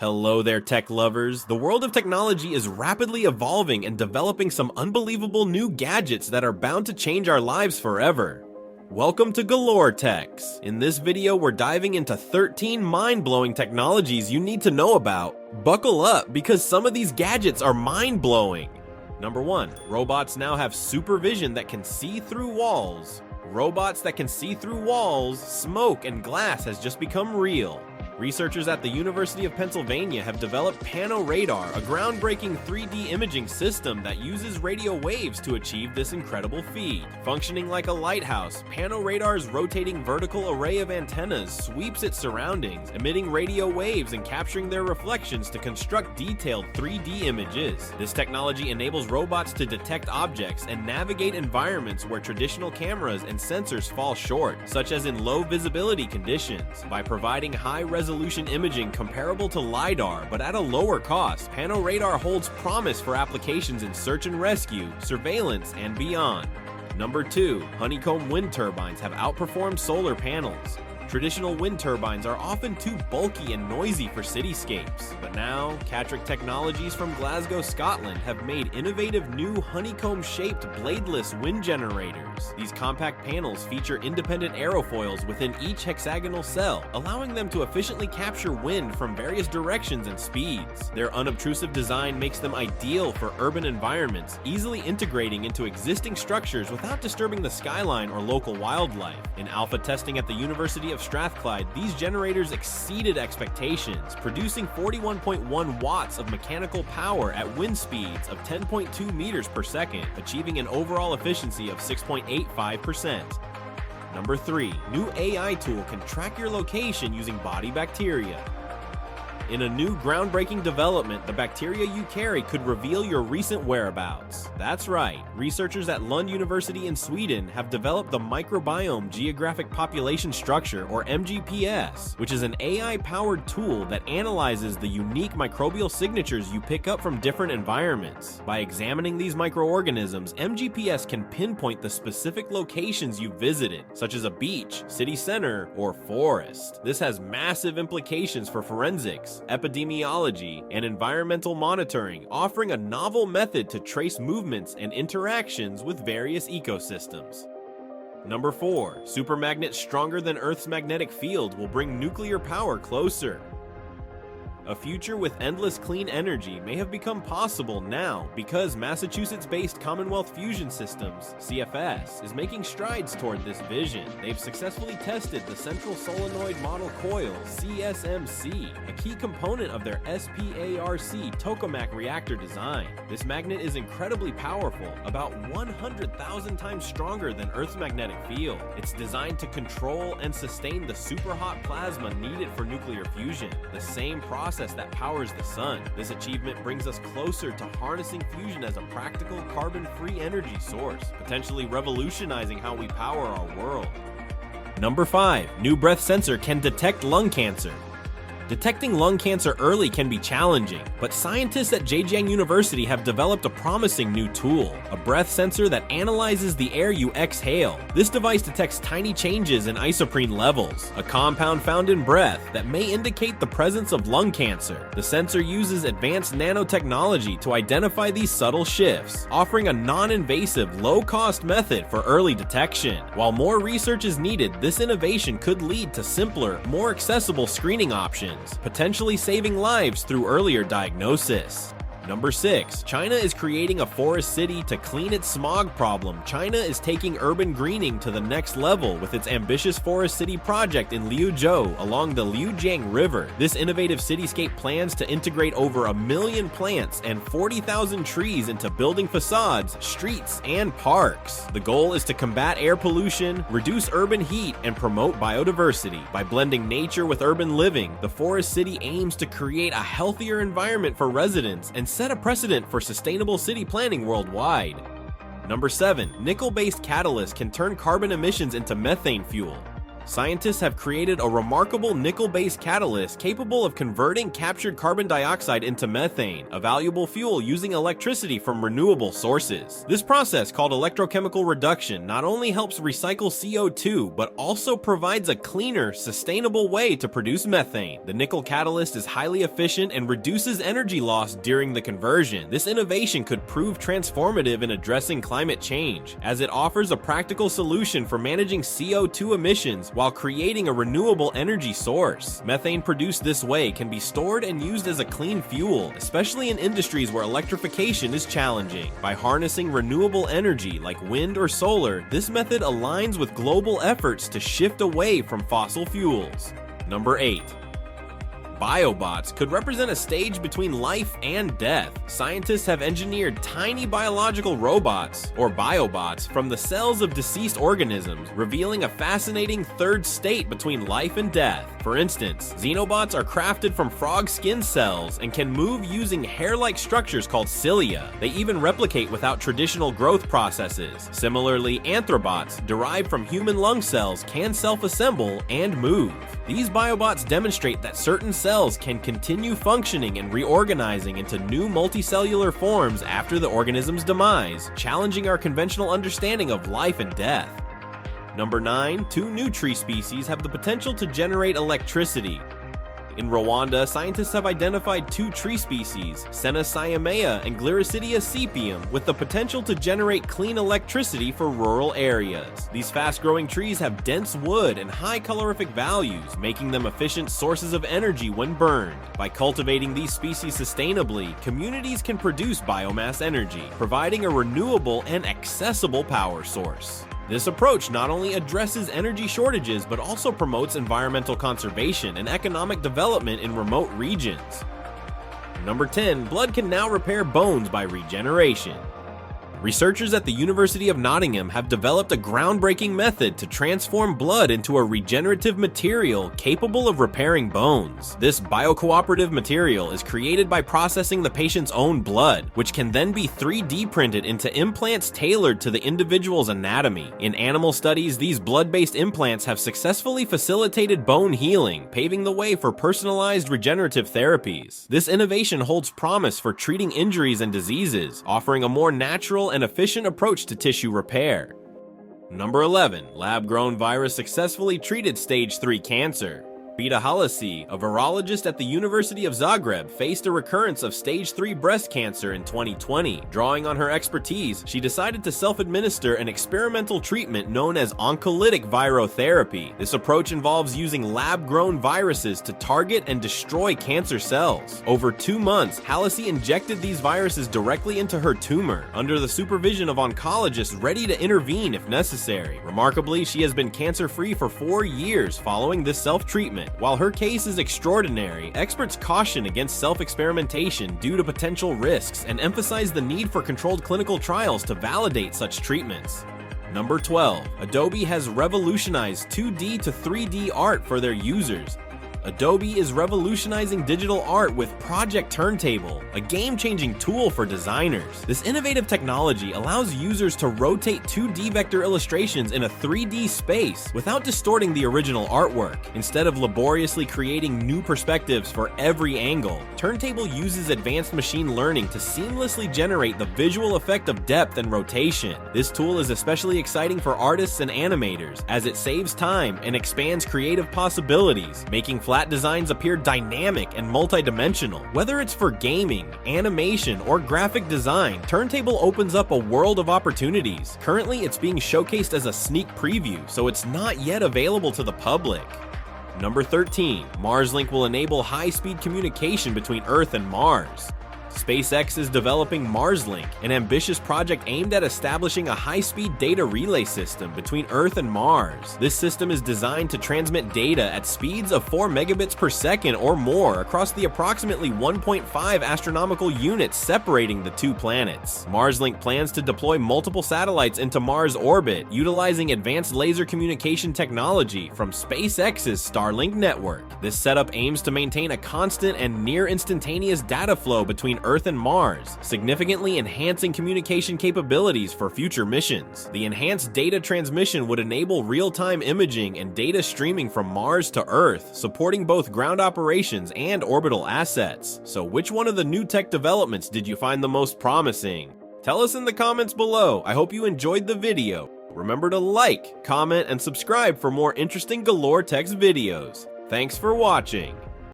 Hello there, tech lovers. The world of technology is rapidly evolving and developing some unbelievable new gadgets that are bound to change our lives forever. Welcome to Galore Techs. In this video, we're diving into 13 mind-blowing technologies you need to know about. Buckle up, because some of these gadgets are mind-blowing. Number 1. Robots now have supervision that can see through walls. Robots that can see through walls, smoke, and glass has just become real. Researchers at the University of Pennsylvania have developed Panoradar, a groundbreaking 3D imaging system that uses radio waves to achieve this incredible feat. Functioning like a lighthouse, Panoradar's rotating vertical array of antennas sweeps its surroundings, emitting radio waves and capturing their reflections to construct detailed 3D images. This technology enables robots to detect objects and navigate environments where traditional cameras and sensors fall short, such as in low visibility conditions. By providing high-resolution imaging comparable to LiDAR but at a lower cost, Panoradar holds promise for applications in search and rescue, surveillance, and beyond. Number 2. Honeycomb wind turbines have outperformed solar panels. Traditional wind turbines are often too bulky and noisy for cityscapes, but now, Catrick Technologies from Glasgow, Scotland have made innovative new honeycomb-shaped bladeless wind generators. These compact panels feature independent aerofoils within each hexagonal cell, allowing them to efficiently capture wind from various directions and speeds. Their unobtrusive design makes them ideal for urban environments, easily integrating into existing structures without disturbing the skyline or local wildlife. In alpha testing at the University of Strathclyde, these generators exceeded expectations, producing 41.1 watts of mechanical power at wind speeds of 10.2 meters per second, achieving an overall efficiency of 6.85%. Number 3. New AI tool can track your location using body bacteria. In a new groundbreaking development, the bacteria you carry could reveal your recent whereabouts. That's right, researchers at Lund University in Sweden have developed the Microbiome Geographic Population Structure, or MGPS, which is an AI-powered tool that analyzes the unique microbial signatures you pick up from different environments. By examining these microorganisms, MGPS can pinpoint the specific locations you visited, such as a beach, city center, or forest. This has massive implications for forensics, epidemiology, and environmental monitoring, offering a novel method to trace movements and interactions with various ecosystems. Number 4. Supermagnet stronger than Earth's magnetic field will bring nuclear power closer. A future with endless clean energy may have become possible now because Massachusetts-based Commonwealth Fusion Systems, CFS, is making strides toward this vision. They've successfully tested the Central Solenoid Model Coil, CSMC, a key component of their SPARC tokamak reactor design. This magnet is incredibly powerful, about 100,000 times stronger than Earth's magnetic field. It's designed to control and sustain the superhot plasma needed for nuclear fusion, the same process that powers the sun. This achievement brings us closer to harnessing fusion as a practical carbon-free energy source, potentially revolutionizing how we power our world. Number 5. New breath sensor can detect lung cancer. Detecting lung cancer early can be challenging, but scientists at Zhejiang University have developed a promising new tool, a breath sensor that analyzes the air you exhale. This device detects tiny changes in isoprene levels, a compound found in breath that may indicate the presence of lung cancer. The sensor uses advanced nanotechnology to identify these subtle shifts, offering a non-invasive, low-cost method for early detection. While more research is needed, this innovation could lead to simpler, more accessible screening options, potentially saving lives through earlier diagnosis. Number 6. China is creating a forest city to clean its smog problem. China is taking urban greening to the next level with its ambitious forest city project in Liuzhou along the Liujiang River. This innovative cityscape plans to integrate over 1 million plants and 40,000 trees into building facades, streets, and parks. The goal is to combat air pollution, reduce urban heat, and promote biodiversity. By blending nature with urban living, the forest city aims to create a healthier environment for residents and set a precedent for sustainable city planning worldwide. Number 7. Nickel-based catalyst can turn carbon emissions into methane fuel. Scientists have created a remarkable nickel-based catalyst capable of converting captured carbon dioxide into methane, a valuable fuel using electricity from renewable sources. This process, called electrochemical reduction, not only helps recycle CO2, but also provides a cleaner, sustainable way to produce methane. The nickel catalyst is highly efficient and reduces energy loss during the conversion. This innovation could prove transformative in addressing climate change, as it offers a practical solution for managing CO2 emissions while creating a renewable energy source. Methane produced this way can be stored and used as a clean fuel, especially in industries where electrification is challenging. By harnessing renewable energy like wind or solar, this method aligns with global efforts to shift away from fossil fuels. Number 8. Biobots could represent a stage between life and death. Scientists have engineered tiny biological robots, or biobots, from the cells of deceased organisms, revealing a fascinating third state between life and death. For instance, xenobots are crafted from frog skin cells and can move using hair-like structures called cilia. They even replicate without traditional growth processes. Similarly, anthrobots, derived from human lung cells, can self-assemble and move. These biobots demonstrate that certain cells can continue functioning and reorganizing into new multicellular forms after the organism's demise, challenging our conventional understanding of life and death. Number 9, 2 new tree species have the potential to generate electricity. In Rwanda, scientists have identified 2 tree species, Senna siamea and Gliricidia sepium, with the potential to generate clean electricity for rural areas. These fast-growing trees have dense wood and high calorific values, making them efficient sources of energy when burned. By cultivating these species sustainably, communities can produce biomass energy, providing a renewable and accessible power source. This approach not only addresses energy shortages, but also promotes environmental conservation and economic development in remote regions. Number 10, blood can now repair bones by regeneration. Researchers at the University of Nottingham have developed a groundbreaking method to transform blood into a regenerative material capable of repairing bones. This biocooperative material is created by processing the patient's own blood, which can then be 3D printed into implants tailored to the individual's anatomy. In animal studies, these blood-based implants have successfully facilitated bone healing, paving the way for personalized regenerative therapies. This innovation holds promise for treating injuries and diseases, offering a more natural and efficient approach to tissue repair. Number 11, lab-grown virus successfully treated stage 3 cancer. Beta Halasi, a virologist at the University of Zagreb, faced a recurrence of stage 3 breast cancer in 2020. Drawing on her expertise, she decided to self-administer an experimental treatment known as oncolytic virotherapy. This approach involves using lab-grown viruses to target and destroy cancer cells. Over 2 months, Halasi injected these viruses directly into her tumor, under the supervision of oncologists ready to intervene if necessary. Remarkably, she has been cancer-free for 4 years following this self-treatment. While her case is extraordinary, experts caution against self-experimentation due to potential risks and emphasize the need for controlled clinical trials to validate such treatments. Number 12, Adobe has revolutionized 2D to 3D art for their users. Adobe is revolutionizing digital art with Project Turntable, a game-changing tool for designers. This innovative technology allows users to rotate 2D vector illustrations in a 3D space without distorting the original artwork. Instead of laboriously creating new perspectives for every angle, Turntable uses advanced machine learning to seamlessly generate the visual effect of depth and rotation. This tool is especially exciting for artists and animators, as it saves time and expands creative possibilities, making flat designs appear dynamic and multidimensional. Whether it's for gaming, animation, or graphic design, Turntable opens up a world of opportunities. Currently, it's being showcased as a sneak preview, so it's not yet available to the public. Number 13, Marslink will enable high-speed communication between Earth and Mars. SpaceX is developing Marslink, an ambitious project aimed at establishing a high-speed data relay system between Earth and Mars. This system is designed to transmit data at speeds of 4 megabits per second or more across the approximately 1.5 astronomical units separating the 2 planets. Marslink plans to deploy multiple satellites into Mars orbit, utilizing advanced laser communication technology from SpaceX's Starlink network. This setup aims to maintain a constant and near-instantaneous data flow between Earth and Mars, significantly enhancing communication capabilities for future missions. The enhanced data transmission would enable real-time imaging and data streaming from Mars to Earth, supporting both ground operations and orbital assets. So which one of the new tech developments did you find the most promising? Tell us in the comments below. I hope you enjoyed the video. Remember to like, comment, and subscribe for more interesting Galore Techs videos. Thanks for watching.